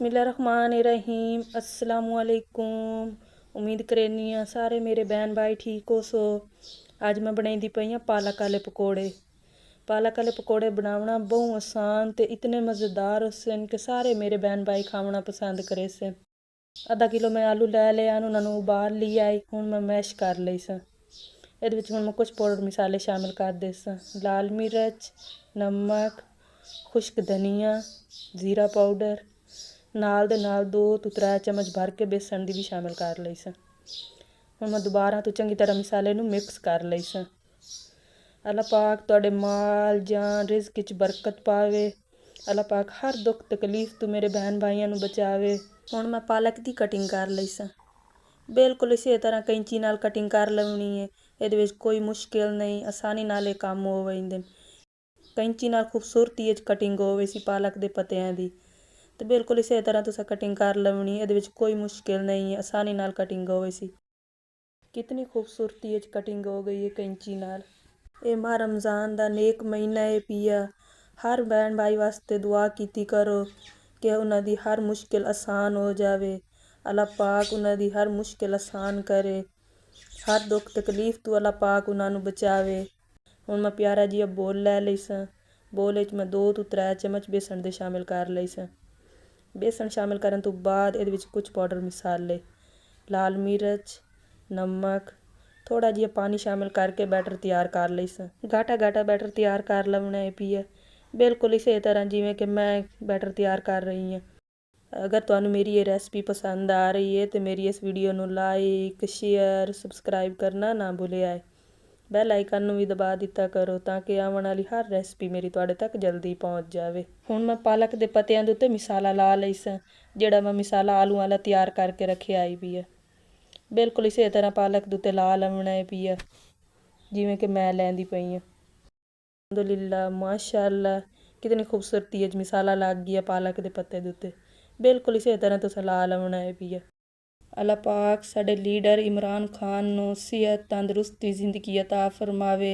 बिस्मिल्लाहिर्रहमानिर्रहीम अस्सलामुअलैकुम। उम्मीद करनी आ सारे मेरे बहन भाई ठीक हो सो। आज मैं बनाई पई हाँ पालक वाले पकौड़े। पालक वाले पकौड़े बनाना बहुत आसान ते इतने मज़ेदार होते कि सारे मेरे बहन भाई खाना पसंद करे से। आधा किलो मैं आलू लै लिया, उन्होंने उबाल लिया है, हूँ मैं मैश कर ली सा। ये हूँ मैं कुछ पाउडर मसाले शामिल कर दे सा, लाल मिर्च, नमक, खुश्क धनिया, जीरा पाउडर, नाल दे नाल 2 ਤੋਂ 3 चम्मच भर के बेसन दी भी शामिल कर लई सा। हुण मैं दोबारा तो चंगी तरह मसाले नूं मिक्स कर लई सा। अल्लाह पाक तुहाडे माल जान रिज़्क च बरकत पावे। अल्लाह पाक हर दुख तकलीफ तो मेरे बहन भाइयों नूं बचावे। हुण मैं पालक दी कटिंग कर लई सा। बिल्कुल इसी तरह कैंची नाल कटिंग कर लवनी है। इहदे विच कोई मुश्किल नहीं, आसानी नाल ये काम हो वैंदे। कैंची नाल खूबसूरती च कटिंग होवे सी पालक दे पत्तियां दी। तो बिल्कुल इसी तरह तुसा कटिंग कर लवनी, ये कोई मुश्किल नहीं है, आसानी नाल कटिंग होवे सी। कितनी खूबसूरती च कटिंग हो गई है कैंची नाल। ये माह रमज़ान दा नेक महीना है पिया। हर बहन भाई वास्ते दुआ कीती करो कि उन्हां दी हर मुश्किल आसान हो जावे। अल्लाह पाक उन्हां दी हर मुश्किल आसान करे, हर दुख तकलीफ तो अल्लाह पाक उन्हां नूं बचावे। हुण मैं प्यारा जिहा बोल लै लई सा। बोल च मैं 2 ਤੋਂ 3 चम्मच बेसन दे शामिल कर लई सा। बेसन शामिल करन तो बाद इहदे विच कुछ पाउडर मसाले, लाल मिर्च, नमक, थोड़ा जिहा पानी शामिल करके बैटर तैयार कर लई सा। गाटा गाटा बैटर तैयार कर लवना है पिया, बिल्कुल इसी तरह जिवें कि मैं बैटर तैयार कर रही हाँ। अगर तुहानूं मेरी ये रेसिपी पसंद आ रही है तो मेरी इस वीडियो नूं लाइक, शेयर, सबसक्राइब करना ना भुलिया है। बैल आइकन नूं भी दबा दिता करो ताकि आवन वाली हर रेसिपी मेरी तुहाडे तक जल्दी पहुँच जावे। हुण मैं पालक दे पत्तियां दे उत्ते मसाला ला लई सा, जिहड़ा मैं मसाला आलू वाला तैयार करके रखिया आई भी है। बिल्कुल इसी तरह पालक दे उत्ते ला लवना है पिया, जिवें कि मैं लैंदी पई हाँ। अल्हम्दुलिल्लाह माशाअल्लाह कितनी खूबसूरती च मसाला लग गया पालक दे पत्ते दे उत्ते। बिल्कुल इसी तरह तुसां ला लवना है पिया। अल्लाह पाक साडे लीडर इमरान खान नूं सेहत तंदुरुस्ती जिंदगी अता फरमावे।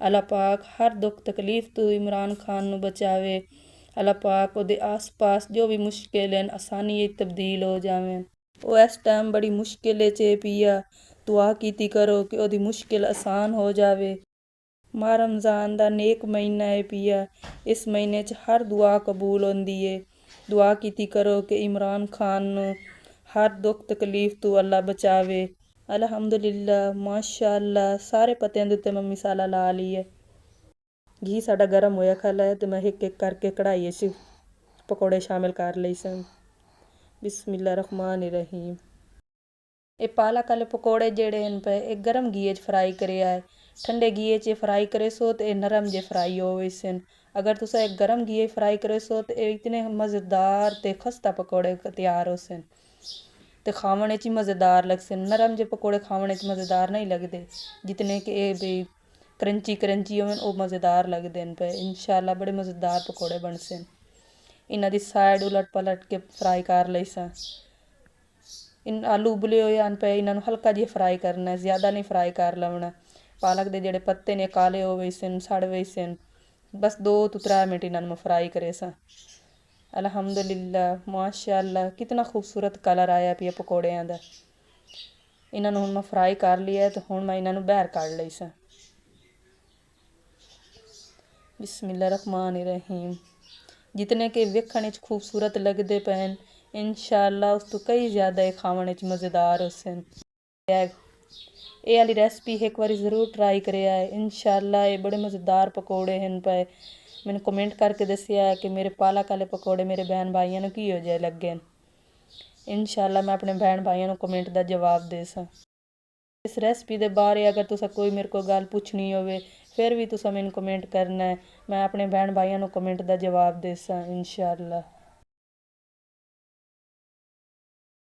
अल्लाह पाक हर दुख तकलीफ तो इमरान खान नूं बचावे। अल्लाह पाक उहदे आस पास जो भी मुश्किल हैं आसानी तब्दील हो जावें। वो इस टाइम बड़ी मुश्किल च पिया, दुआ कीती करो कि उहदी मुश्किल आसान हो जावे। माह रमज़ान दा नेक महीना है पिया, इस महीने च हर दुआ कबूल होंदी है। दुआ कीती करो कि इमरान खान नूं हर दुख तकलीफ तो अल्लाह बचावे। अल्हम्दुलिल्लाह माशाअल्लाह सारे पत्तियां दे उत्ते मैं मसाला ला ली है। घी साडा गर्म होया खला है तो मैं एक एक करके कढ़ाई च पकौड़े शामिल कर लई सन। बिस्मिल्लाहिर्रहमानिर्रहीम। ये पालक वाले पकौड़े जेड़े हैं पे एक गर्म घी च फ्राई करिया है। ठंडे घी च फ्राई करे सो तो ये नरम जे फ्राई होवे सन। अगर तुसा एक गर्म घी फ्राई करे सो तो इतने मज़ेदार ते खस्ता पकौड़े तैयार हो सन ते खावणे च मज़ेदार लगसन। नरम जे पकौड़े खावणे च मज़ेदार नहीं लगते जितने कि ये भी क्रंची क्रंची होवन वो मज़ेदार लगते हैं पे। इंशाअल्लाह बड़े मज़ेदार पकौड़े बनसन। इन्हां दी साइड उलट पलट के फ्राई कर लई सा। इन आलू उबले हुए हैं पे इन्हां नूं हल्का जिहा फ्राई करना है, ज़्यादा नहीं फ्राई कर लवना। पालक दे जेड़े पत्ते ने काले हो गए सन, सड़ गए सन, बस 2 ਤੋਂ 3 मिनट इन्हां नूं फ्राई करे सा। अल्हम्दुलिल्लाह माशाअल्लाह कितना खूबसूरत कलर आया पिया पकौड़ियां दा। इन्हां नूं हुण मैं फ्राई कर लिया तो हुण मैं इन्हां नूं बाहर कढ लई सा। बिस्मिल्लाहिर्रहमानिर्रहीम। जितने कि वेखण च खूबसूरत लगते पे इंशाअल्लाह उस तो कई ज़्यादा खावणे च मज़ेदार होसन। ये वाली रेसिपी एक बार ज़रूर ट्राई करिया है। इंशाअल्लाह ये बड़े मज़ेदार पकौड़े हैं पे। मैंने कमेंट करके दसिया है कि मेरे पालक वाले पकौड़े मेरे बहन भाइयों नूं किहो जे लगे। इंशाअल्लाह मैं अपने बहन भाइयों नूं कमेंट दा जवाब दे सा। इस रेसिपी दे बारे अगर तुसा कोई मेरे को गल पुछनी होवे फिर भी तुसा मैनूं कमेंट करना है, मैं अपने बहन भाइयों नूं कमेंट दा जवाब दे सा इंशाअल्लाह।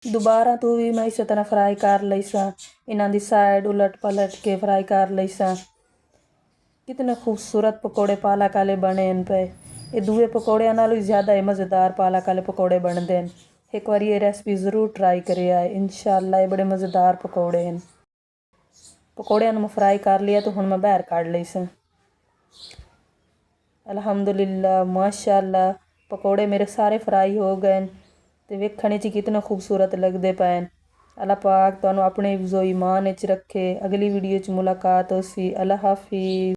दोबारा तो भी मैं इसी तरह फ्राई कर लई सा। इन्हां दी साइड उलट पलट के फ्राई कर लई सा। कितने खूबसूरत पकौड़े पालक वाले बने हैं पे। ये दूए पकौड़ियां नालों ज़्यादा मज़ेदार पालक वाले पकौड़े बनते हैं। एक बार ये रेसिपी ज़रूर ट्राई करिए है। इंशाअल्लाह ये बड़े मज़ेदार पकौड़े हैं। पकौड़ियां मैं फ्राई कर लिया तो हुण मैं बाहर कढ लई सा। अल्हम्दुलिल्लाह माशाअल्लाह पकौड़े मेरे सारे फ्राई हो गए। ਤੇ ਵੇਖਣ 'ਚ ਕਿਤਨਾ ਖੂਬਸੂਰਤ ਲੱਗਦੇ ਪਏ। ਅੱਲਾਹ ਪਾਕ ਤੁਹਾਨੂੰ ਆਪਣੇ ਹਿਫਜ਼ੋ ਈਮਾਨ ਵਿੱਚ ਰੱਖੇ। ਅਗਲੀ ਵੀਡੀਓ 'ਚ ਮੁਲਾਕਾਤ ਹੋਸੀ। ਅੱਲਾਹ ਹਾਫਿਜ਼।